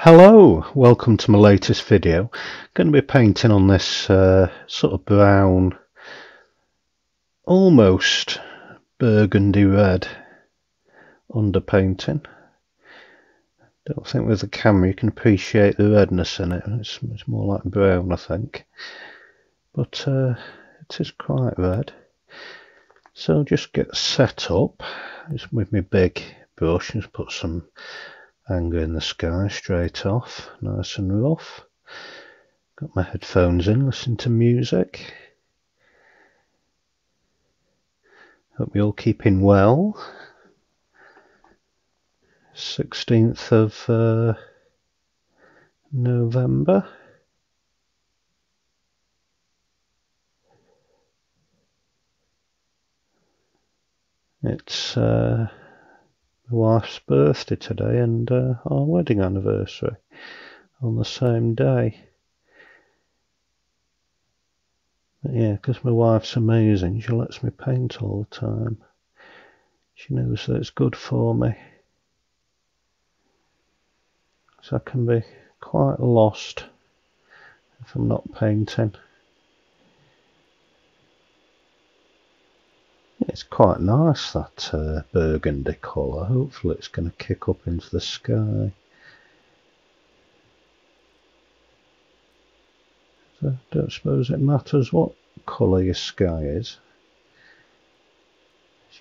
Hello, welcome to my latest video. Going to be painting on this sort of brown, almost burgundy red underpainting. Don't think with the camera you can appreciate the redness in it. It's more like brown, I think. But it is quite red. So just get set up. Just with my big brush, just put some anger in the sky straight off, nice and rough. Got my headphones in, listening to music. Hope you're all keeping well. 16th of November. It's my wife's birthday today and our wedding anniversary on the same day. But yeah, because my wife's amazing, she lets me paint all the time. She knows that it's good for me. So I can be quite lost if I'm not painting. It's quite nice, that burgundy colour. Hopefully it's going to kick up into the sky. So I don't suppose it matters what colour your sky is.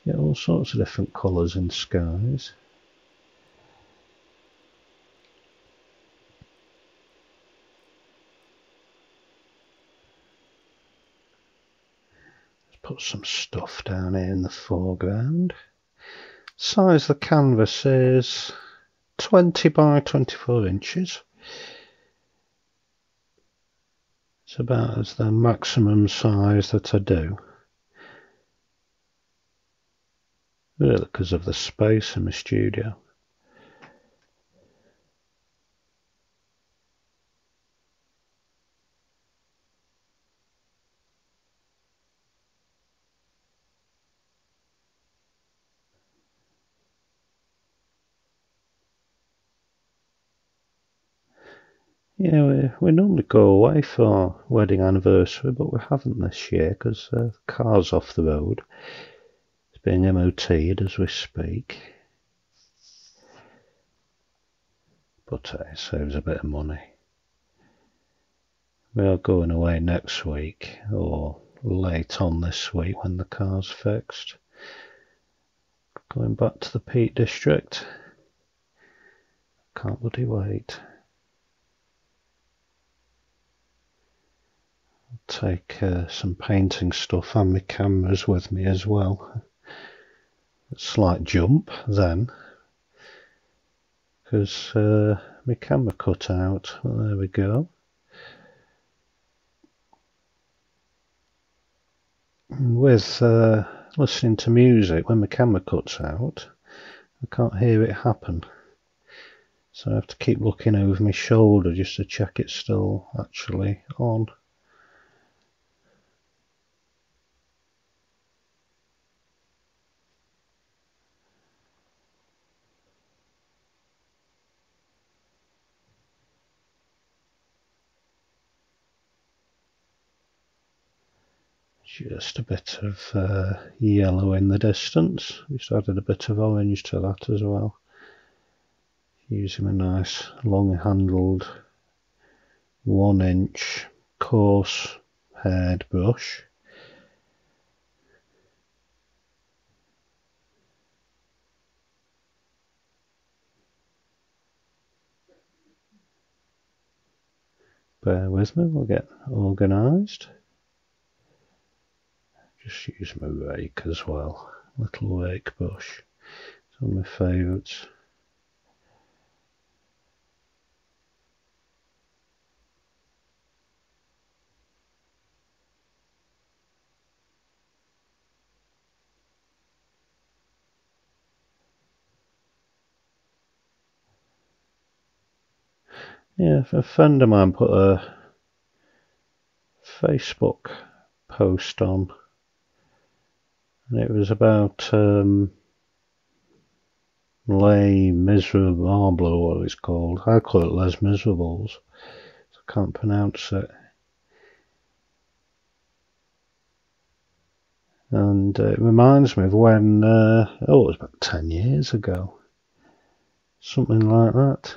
You get all sorts of different colours in skies. Put some stuff down here in the foreground. Size of the canvas is 20 by 24 inches. It's about as the maximum size that I do. Really, because of the space in my studio. Yeah, we normally go away for our wedding anniversary, but we haven't this year because the car's off the road. It's being MOT'd as we speak. But it saves a bit of money. We are going away next week, or late on this week when the car's fixed. Going back to the Peak District. Can't bloody wait. Take some painting stuff and my cameras with me as well. A slight jump then, because my camera cut out. Well, there we go. With listening to music, when my camera cuts out, I can't hear it happen. So I have to keep looking over my shoulder just to check it's still actually on. Just a bit of yellow in the distance. Just added a bit of orange to that as well. Using a nice long-handled 1-inch coarse haired brush. Bear with me, we'll get organised. Just use my rake as well, little rake brush. It's one of my favourites. Yeah, a friend of mine put a Facebook post on, and it was about Les Miserables, or what it's called. I call it Les Miserables. I can't pronounce it. And it reminds me of when, it was about 10 years ago. Something like that.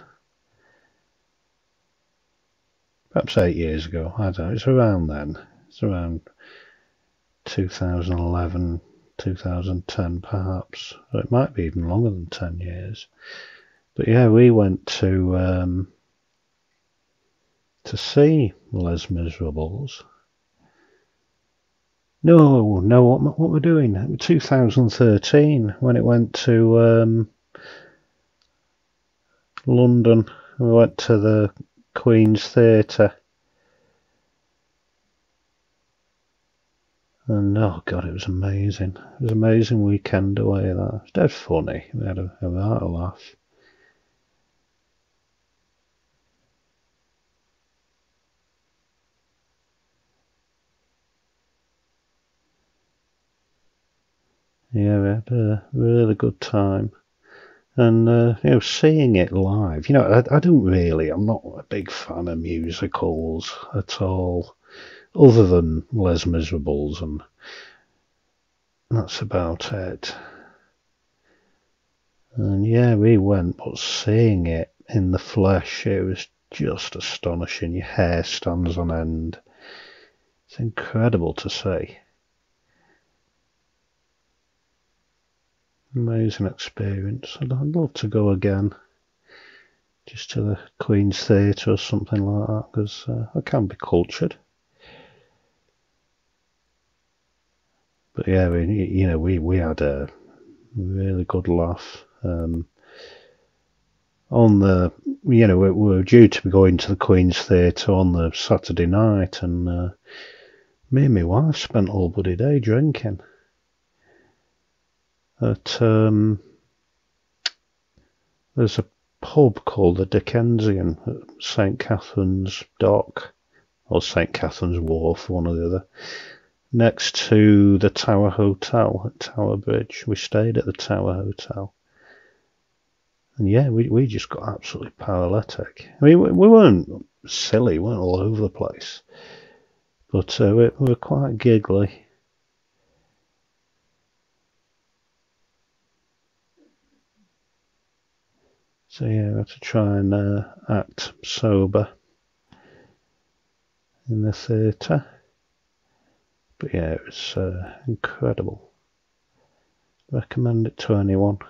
Perhaps 8 years ago. I don't know. It's around then. It's around 2011, 2010 perhaps. Or it might be even longer than 10 years. But yeah, we went to see Les Miserables. No, what we're doing? 2013, when it went to London. We went to the Queen's Theatre. And oh god, it was amazing. It was an amazing weekend away there. It was dead funny. We had a right laugh. Yeah, we had a really good time. And seeing it live, I'm not a big fan of musicals at all, other than Les Miserables, and that's about it. And yeah, we went, but seeing it in the flesh, it was just astonishing. Your hair stands on end. It's incredible to see. Amazing experience. I'd love to go again, just to the Queen's Theatre or something like that, because I can be cultured. But yeah, we had a really good laugh. We were due to be going to the Queen's Theatre on the Saturday night, and me and my wife spent all bloody day drinking at there's a pub called the Dickensian at St Catherine's Dock, or St Catherine's Wharf, one or the other, next to the Tower Hotel at Tower Bridge. We stayed at the Tower Hotel. And yeah, we just got absolutely paralytic. I mean, we weren't silly, we weren't all over the place. But we were quite giggly. So yeah, we had to try and act sober in the theatre. But yeah, it was incredible. Recommend it to anyone.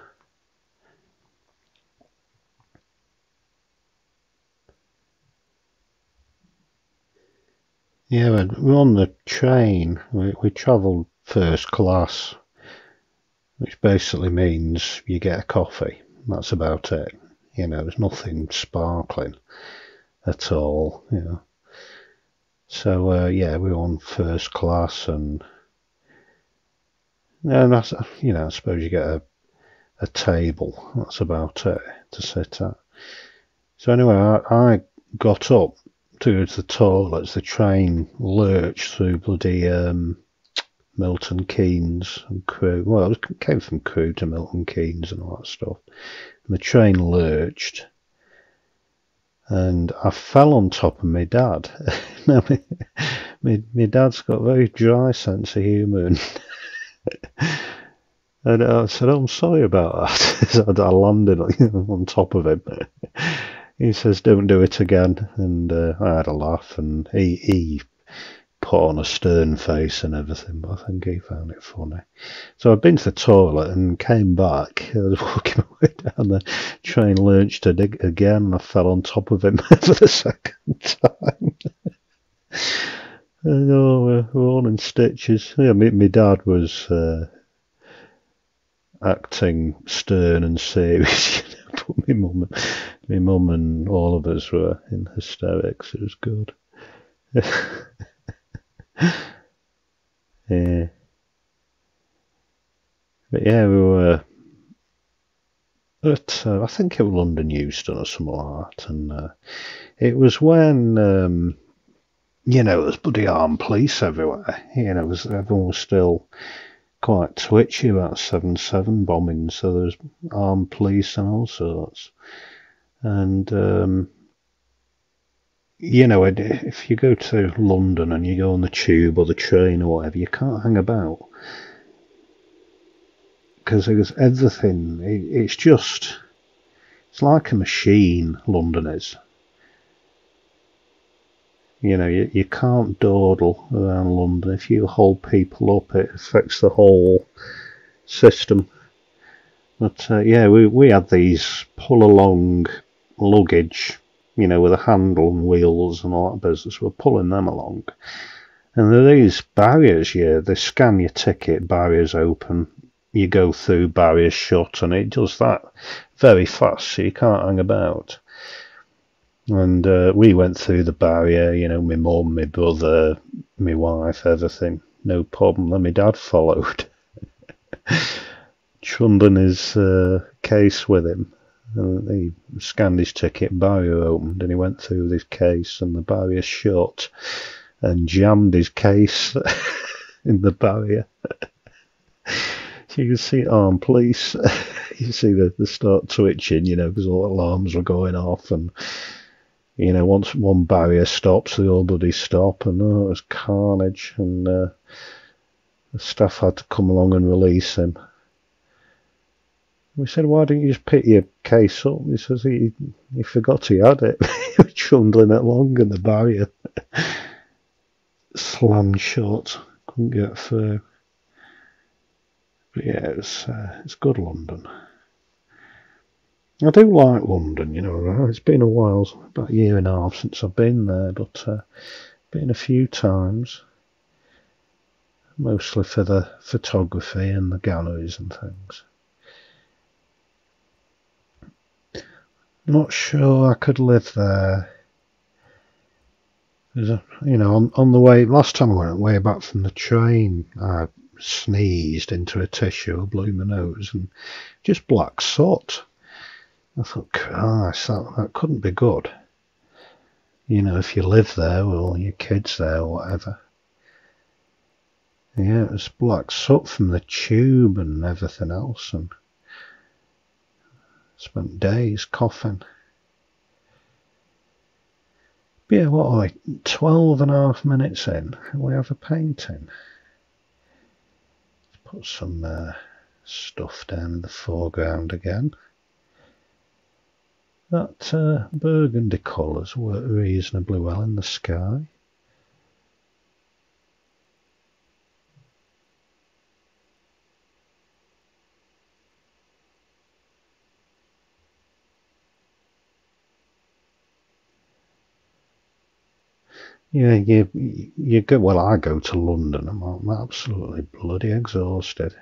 Yeah, we were on the train. We travelled first class, which basically means you get a coffee. That's about it. There's nothing sparkling at all. So yeah, we were on first class, and that's, I suppose you get a table. That's about it to sit at. So anyway, I got up to go to the toilets. The train lurched through bloody Milton Keynes and Crewe. Well, it came from Crewe to Milton Keynes and all that stuff. And the train lurched, and I fell on top of my dad. Now, my dad's got a very dry sense of humour. And I said, "Oh, I'm sorry about that." I landed on top of him. He says, "Don't do it again." And I had a laugh, and he put on a stern face and everything, but I think he found it funny. So I'd been to the toilet and came back. I was walking my way down, the train lurched again, and I fell on top of him for the second time. And we're all in stitches. Yeah, my dad was acting stern and serious, but my mum and all of us were in hysterics. It was good. Yeah. But yeah, we were at, I think it was London Euston or something like that, and it was when, there's bloody armed police everywhere. Everyone was still quite twitchy about 7/7 bombings, so there's armed police and all sorts. And you know, if you go to London and you go on the tube or the train or whatever, you can't hang about, because there's everything. It's like a machine, London is. You know, you can't dawdle around London. If you hold people up, it affects the whole system. But yeah, we had these pull-along luggage, you know, with a handle and wheels and all that business. We're pulling them along. And there are these barriers here. They scan your ticket, barriers open. You go through, barriers shut, and it does that very fast, so you can't hang about. And we went through the barrier, you know, my mum, my brother, my wife, everything, no problem. Then my dad followed, trundling his case with him. And he scanned his ticket, barrier opened, and he went through with his case, and the barrier shut, and jammed his case in the barrier. So you can see armed police. You see they start twitching, you know, because all alarms were going off, and you know, once one barrier stops, the all bloody stop, and it was carnage, and the staff had to come along and release him. We said, why didn't you just pick your case up? He says he forgot he had it. He was trundling it along, and the barrier slammed shut, couldn't get through. But yeah, it's good London. I do like London, you know. It's been a while, about a year and a half since I've been there, but been a few times, mostly for the photography and the galleries and things. Not sure I could live there. You know, on the way, last time I went way back from the train, I sneezed into a tissue, blew my nose, and just black soot. I thought, Christ, that couldn't be good. You know, if you live there or your kids there or whatever. Yeah, it was black soot from the tube and everything else, and spent days coughing. But yeah, what are we, 12.5 minutes in, and we have a painting. Let's put some stuff down in the foreground again. That burgundy colours work reasonably well in the sky. Yeah, you go. Well, I go to London. I'm absolutely bloody exhausted,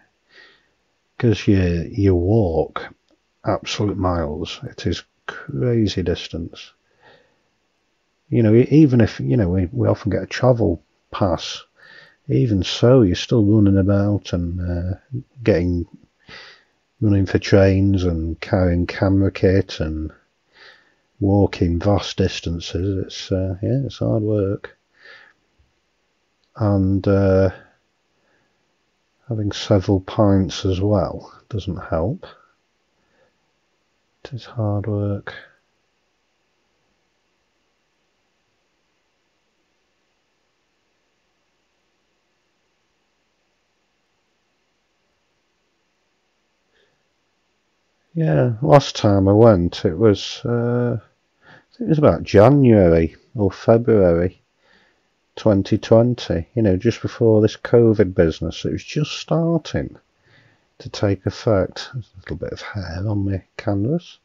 because you walk absolute miles. It is crazy distance. You know, even if, you know, we often get a travel pass, even so, you're still running about and running for trains and carrying camera kit and walking vast distances. It's hard work. And having several pints as well doesn't help. It is hard work. Yeah, last time I went, it was about January or February 2020. You know, just before this COVID business. It was just starting to take effect. There's a little bit of hair on my canvas.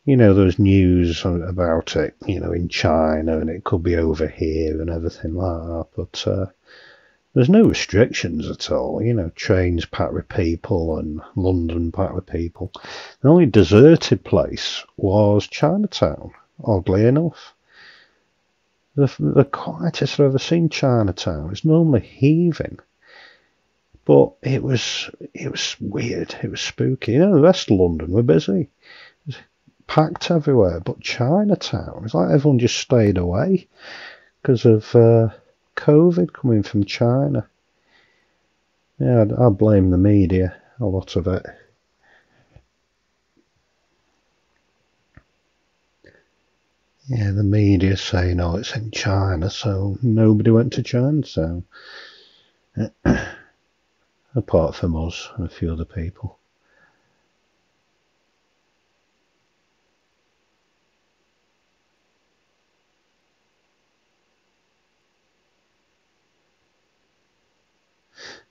You know, there was news about it, you know, in China, and it could be over here and everything like that. But there's no restrictions at all. You know, trains packed with people and London packed with people. The only deserted place was Chinatown, oddly enough. The quietest I've ever seen Chinatown. It's normally heaving. But it was weird. It was spooky. You know, the rest of London were busy. It was packed everywhere. But Chinatown, it's like everyone just stayed away because of COVID coming from China. Yeah, I blame the media, a lot of it. Yeah, the media saying, oh, it's in China, so nobody went to Chinatown. Apart from us and a few other people.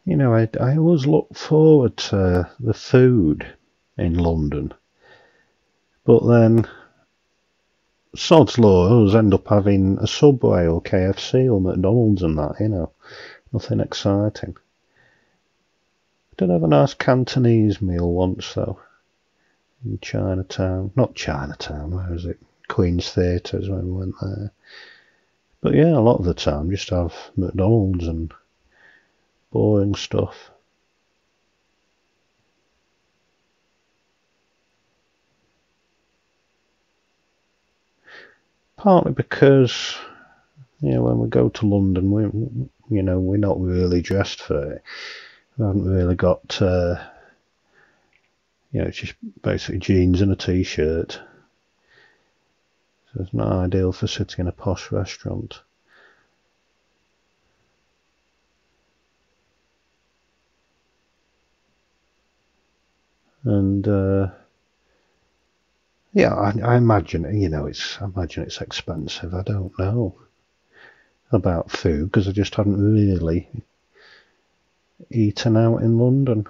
You know, I always look forward to the food in London, but then sod's law, I always end up having a Subway or KFC or McDonald's and that, you know, nothing exciting. I did have a nice Cantonese meal once though, in Chinatown. Not Chinatown, where is it? Queen's Theatres when we went there. But yeah, a lot of the time just have McDonald's and boring stuff. Partly because, you know, when we go to London, we're not really dressed for it. We haven't really got, it's just basically jeans and a t-shirt. So it's not ideal for sitting in a posh restaurant. And I imagine, I imagine it's expensive. I don't know about food because I just haven't really eaten out in London.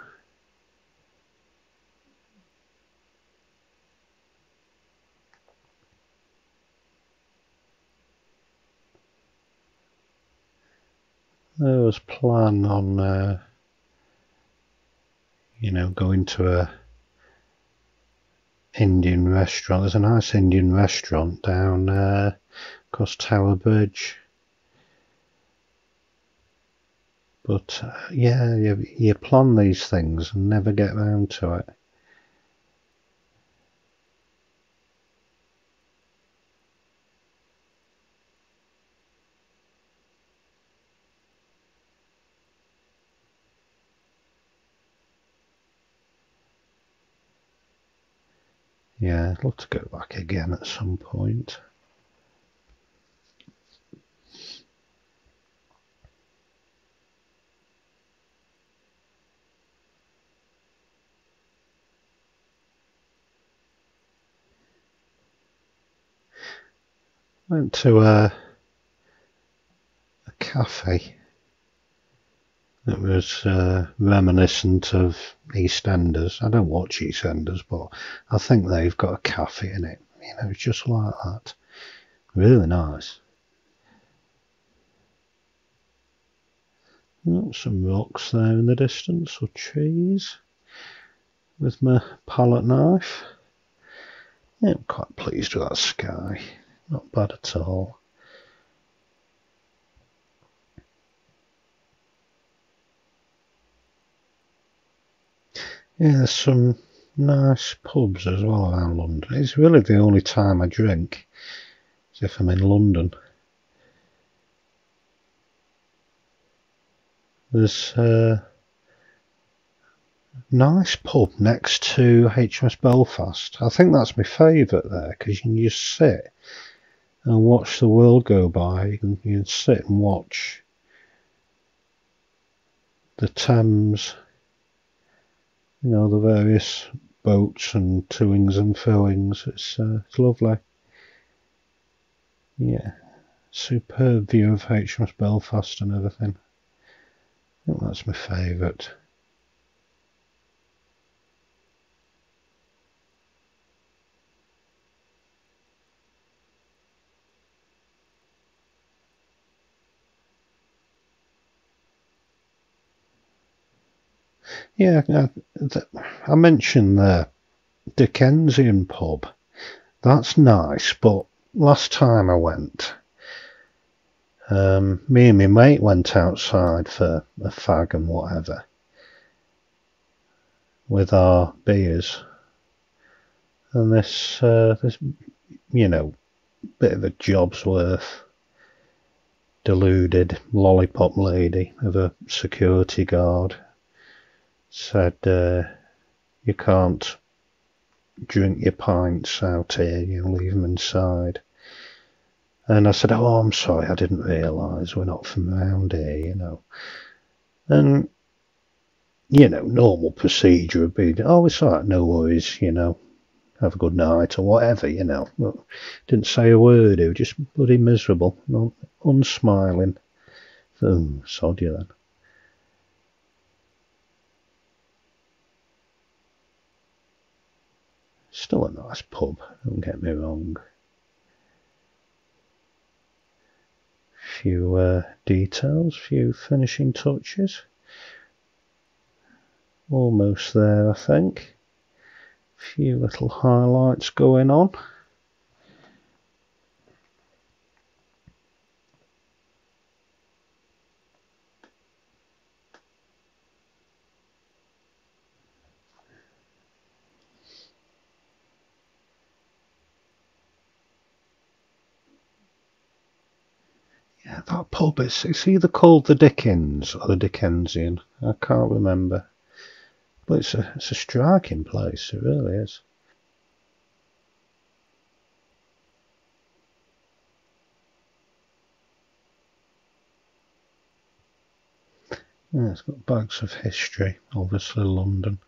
There was plan on, going to a Indian restaurant. There's a nice Indian restaurant down across Tower Bridge. But you plan these things and never get round to it. Yeah, I'd love to go back again at some point. Went to a cafe that was reminiscent of EastEnders. I don't watch EastEnders, but I think they've got a cafe in it. It's just like that. Really nice. Some rocks there in the distance, or trees, with my palette knife. Yeah, I'm quite pleased with that sky. Not bad at all. Yeah, there's some nice pubs as well around London. It's really the only time I drink is if I'm in London. There's a nice pub next to HMS Belfast. I think that's my favourite there because you can just sit and watch the world go by. You can sit and watch the Thames, the various boats and toings and froings. It's lovely. Yeah, superb view of HMS Belfast and everything. I think that's my favourite. Yeah, I mentioned the Dickensian pub. That's nice, but last time I went, me and my mate went outside for a fag and whatever with our beers, and this bit of a job's worth deluded lollipop lady of a security guard said you can't drink your pints out here, you leave them inside. And I said, oh, I'm sorry, I didn't realise, we're not from around here, you know. And, you know, normal procedure would be, oh, it's all right, no worries, you know, have a good night or whatever, you know. But didn't say a word, he was just bloody miserable, unsmiling. So, sod you then. Still a nice pub, don't get me wrong. Few details, few finishing touches. Almost there, I think. Few little highlights going on. Yeah, that pub, it's either called the Dickens or the Dickensian. I can't remember. But it's a striking place, it really is. Yeah, it's got bags of history, obviously London.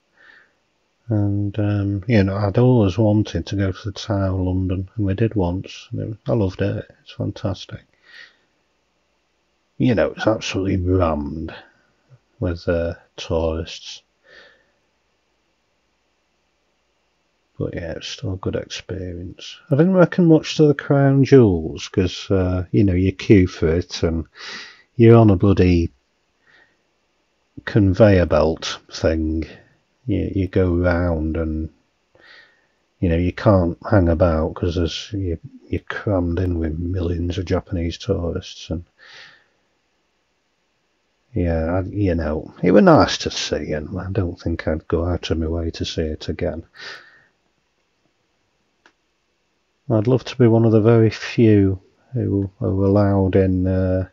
And, you know, I'd always wanted to go to the Tower of London, and we did once. I loved it, it's fantastic. You know, it's absolutely rammed with tourists. But yeah, it's still a good experience. I didn't reckon much to the Crown Jewels, because, you know, you queue for it, and you're on a bloody conveyor belt thing. You go round, and you know you can't hang about because you're crammed in with millions of Japanese tourists. And yeah, you know, it was nice to see, and I don't think I'd go out of my way to see it again. I'd love to be one of the very few who are allowed in the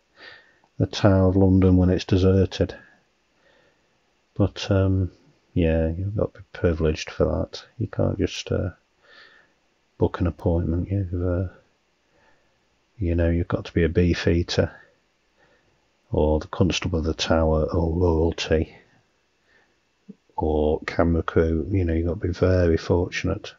Tower of London when it's deserted. But yeah, you've got to be privileged for that. You can't just book an appointment. You know, you've got to be a beefeater, or the constable of the tower, or royalty, or camera crew. You know, you've got to be very fortunate.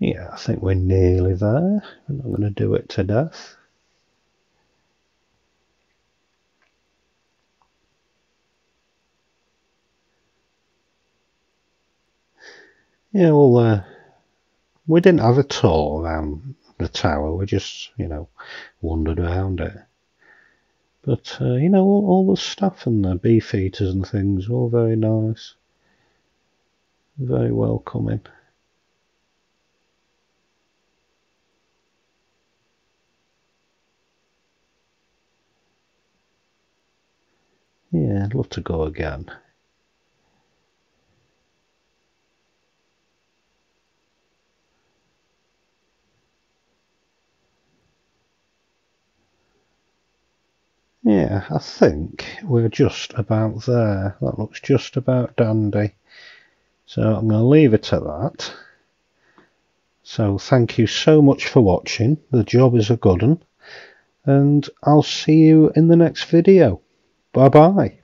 Yeah, I think we're nearly there. I'm not going to do it to death. Yeah, well, we didn't have a tour around the tower. We just, you know, wandered around it. But, you know, all the staff and the beefeaters and things were all very nice. Very welcoming. Yeah, I'd love to go again. Yeah, I think we're just about there. That looks just about dandy. So I'm going to leave it at that. So thank you so much for watching. The job is a good one. And I'll see you in the next video. Bye bye.